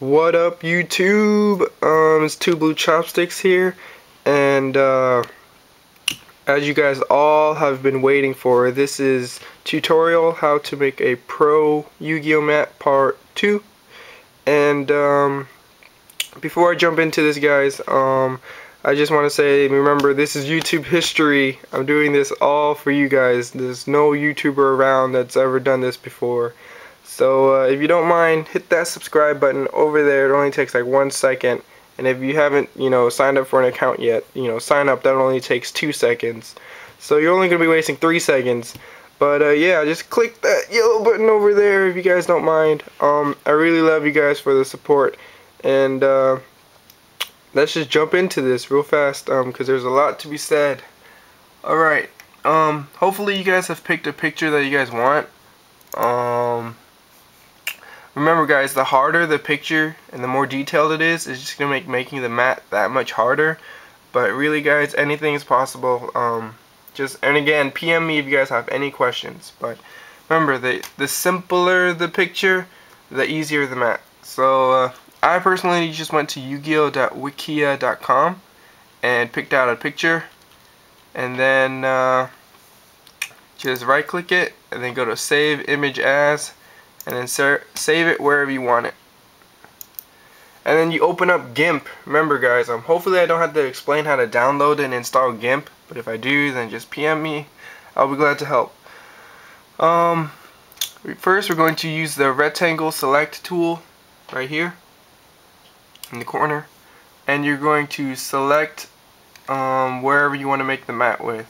What up, YouTube? It's TwoBlueChopStix here, and as you guys all have been waiting for, this is tutorial how to make a pro Yu-Gi-Oh map part 2. And before I jump into this, guys, I just want to say, remember, this is YouTube history. I'm doing this all for you guys. There's no YouTuber around that's ever done this before. So if you don't mind, hit that subscribe button over there. It only takes like 1 second. And if you haven't, signed up for an account yet, sign up. That only takes 2 seconds. So you're only going to be wasting 3 seconds. But yeah, just click that yellow button over there if you guys don't mind. I really love you guys for the support. And let's just jump into this real fast because there's a lot to be said. Alright, hopefully you guys have picked a picture that you guys want. Remember, guys, the harder the picture and the more detailed it is, it's just gonna make making the mat that much harder. But really, guys, anything is possible. And again, PM me if you guys have any questions. But remember, the simpler the picture, the easier the mat. So I personally just went to YuGiOh.wikia.com and picked out a picture, and then just right click it and then go to save image as, and then save it wherever you want it. And then you open up GIMP. Remember, guys, hopefully I don't have to explain how to download and install GIMP, but if I do, then just PM me. I'll be glad to help. First, we're going to use the rectangle select tool right here in the corner, and you're going to select wherever you want to make the mat with.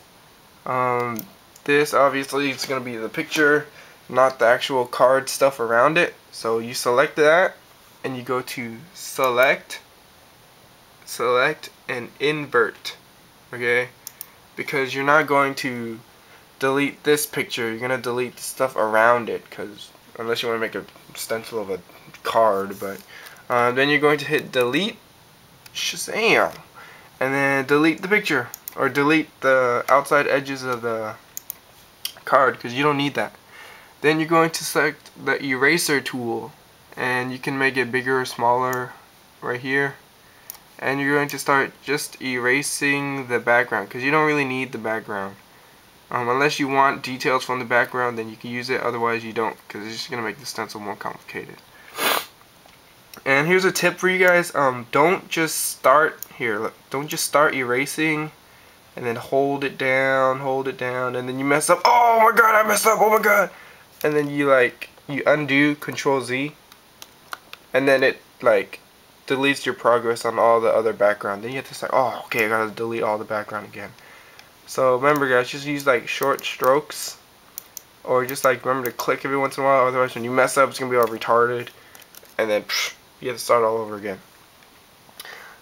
This obviously is going to be the picture, not the actual card stuff around it. So you select that and you go to select and invert, okay? Because you're not going to delete this picture, you're going to delete the stuff around it, because unless you want to make a stencil of a card. But then you're going to hit delete, Shazam, and then delete the picture, or delete the outside edges of the card, because you don't need that. Then you're going to select the eraser tool, and you can make it bigger or smaller right here, and you're going to start just erasing the background, because you don't really need the background. Unless you want details from the background, then you can use it, otherwise you don't, because it's just going to make the stencil more complicated. And here's a tip for you guys, don't just start erasing and then hold it down, and then you mess up. Oh my god, I messed up, oh my god. And then you undo, Control Z, and then it deletes your progress on all the other background. Then you have to say, oh, okay, I gotta delete all the background again. So remember, guys, just use short strokes, or just remember to click every once in a while, otherwise when you mess up it's gonna be all retarded, and then you have to start all over again.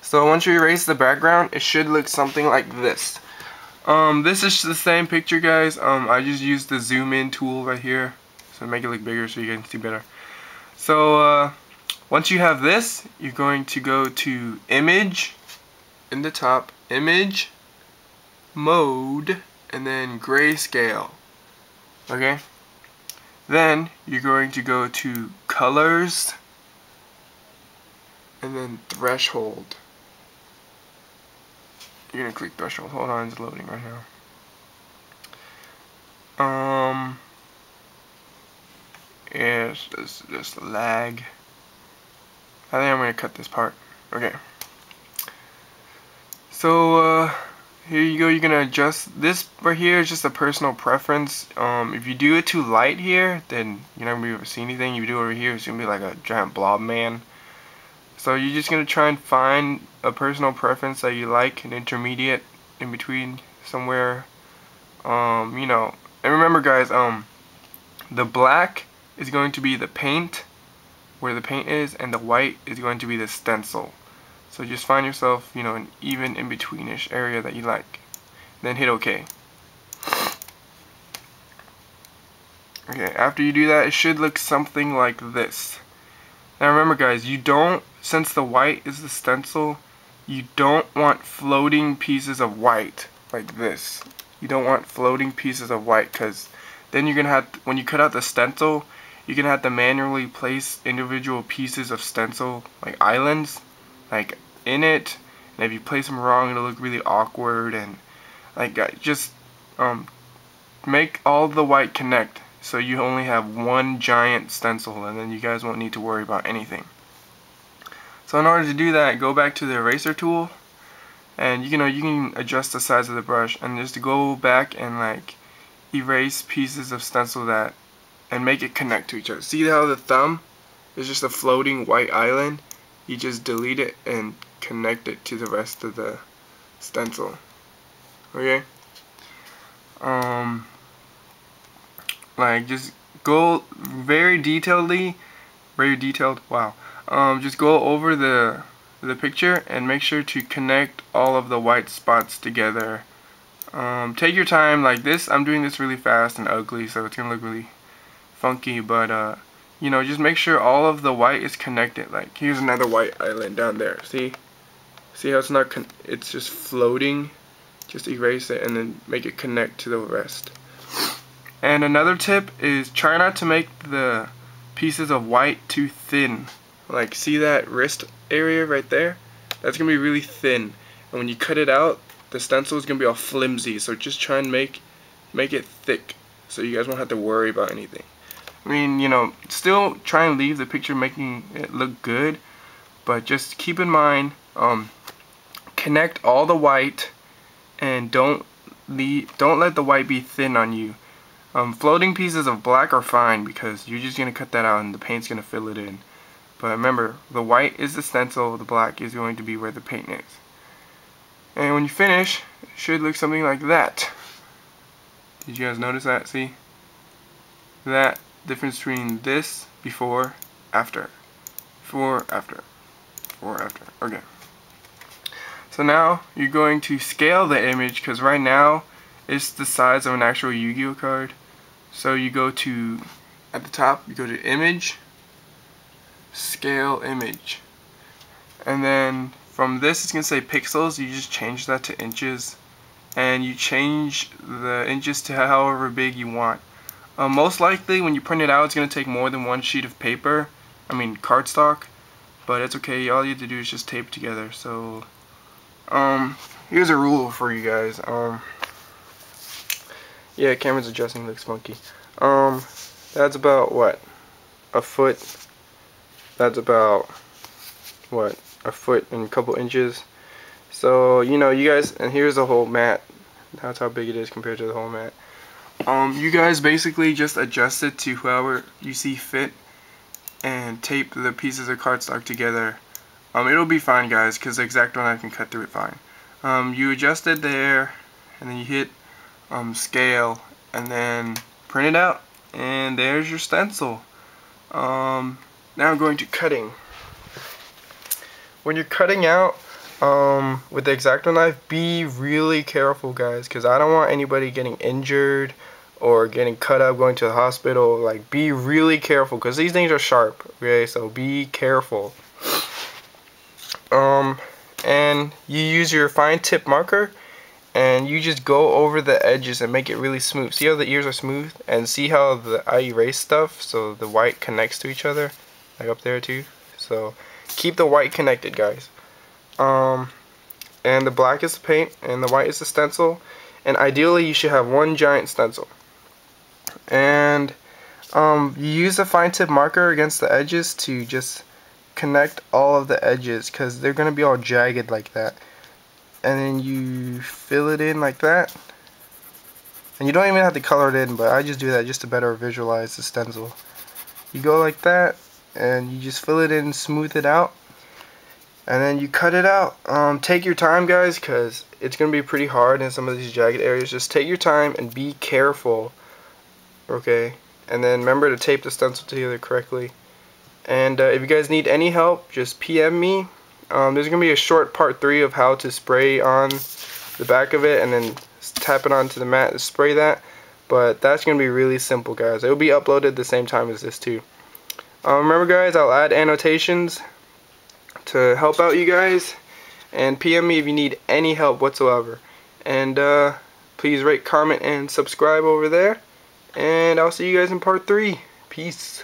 So once you erase the background, it should look something like this. This is the same picture, guys. I just used the zoom in tool right here, so make it look bigger so you can see better. So once you have this, you're going to go to image, in the top, image, mode, and then grayscale. Okay? Then you're going to go to colors, and then threshold. You're gonna click threshold. Hold on, it's loading right now. Yeah, it's just lag. I think I'm gonna cut this part. Okay. So here you go. You're gonna adjust this right here. Is just a personal preference. If you do it too light here, then you're not gonna be able to see anything. If you do it over here, it's gonna be like a giant blob man. So you're just going to try and find a personal preference that you like, an intermediate in between somewhere, and remember, guys, the black is going to be the paint, where the paint is, and the white is going to be the stencil. So just find yourself, an even in-betweenish area that you like. Then hit OK. Okay, after you do that, it should look something like this. Now remember, guys, since the white is the stencil, you don't want floating pieces of white like this. You don't want floating pieces of white, because then you're going to have, when you cut out the stencil, you're gonna have to manually place individual pieces of stencil, like islands, like in it. And if you place them wrong, it'll look really awkward. And like just make all the white connect, so you only have one giant stencil, and then you guys won't need to worry about anything. So in order to do that, go back to the eraser tool, and you can adjust the size of the brush, and just go back and like erase pieces of stencil that and make it connect to each other. See how the thumb is just a floating white island? You just delete it and connect it to the rest of the stencil. Okay? Like just go very detailed, wow. Just go over the picture and make sure to connect all of the white spots together. Take your time. Like this, I'm doing this really fast and ugly, so it's gonna look really funky, but just make sure all of the white is connected. Like here's another white island down there. See how it's not it's just floating? Just erase it and then make it connect to the rest. And another tip is try not to make the pieces of white too thin. Like see that wrist area right there? That's gonna be really thin, and when you cut it out, the stencil is gonna be all flimsy. So just try and make it thick, so you guys won't have to worry about anything. I mean, still try and leave the picture making it look good, but just keep in mind, connect all the white, and don't let the white be thin on you. Floating pieces of black are fine because you're just gonna cut that out and the paint's gonna fill it in. But remember, the white is the stencil, the black is going to be where the paint is. And when you finish, it should look something like that. Did you guys notice that? See? That difference between this, before, after. Before, after. Before, after. Okay. So now you're going to scale the image, because right now it's the size of an actual YuGiOh card. So you go to, at the top, you go to Image, Scale Image. And then from this, it's going to say pixels. You just change that to inches. And you change the inches to however big you want. Most likely, when you print it out, it's going to take more than one sheet of paper. I mean, cardstock. But it's okay. All you have to do is just tape it together. So, here's a rule for you guys. Yeah, camera's adjusting, looks funky. That's about what? A foot. That's about what? A foot and a couple inches. So, you guys, and here's the whole mat. That's how big it is compared to the whole mat. You guys basically just adjust it to however you see fit and tape the pieces of cardstock together. It'll be fine, guys, because the X-Acto knife can cut through it fine. You adjust it there, and then you hit scale, and then print it out, and there's your stencil. Now I'm going to cutting. When you're cutting out with the X-Acto knife, be really careful, guys, because I don't want anybody getting injured or getting cut up, going to the hospital. Like, be really careful, because these things are sharp, okay? So be careful. And you use your fine tip marker, and you just go over the edges and make it really smooth. See how the ears are smooth? And see how I erase stuff so the white connects to each other, like up there too. So keep the white connected, guys. And the black is the paint, and the white is the stencil. And ideally, you should have one giant stencil. And you use a fine tip marker against the edges to just connect all of the edges, because they're going to be all jagged like that. And then you fill it in like that. And you don't even have to color it in, but I just do that just to better visualize the stencil. You go like that, and you just fill it in, smooth it out, and then you cut it out. Take your time, guys, because it's going to be pretty hard in some of these jagged areas. Just take your time and be careful, okay? And then remember to tape the stencil together correctly. And if you guys need any help, just PM me. There's going to be a short part 3 of how to spray on the back of it and then tap it onto the mat to spray that. But that's going to be really simple, guys. It will be uploaded the same time as this too. Remember, guys, I'll add annotations to help out you guys. And PM me if you need any help whatsoever. And please rate, comment, and subscribe over there. And I'll see you guys in part 3. Peace.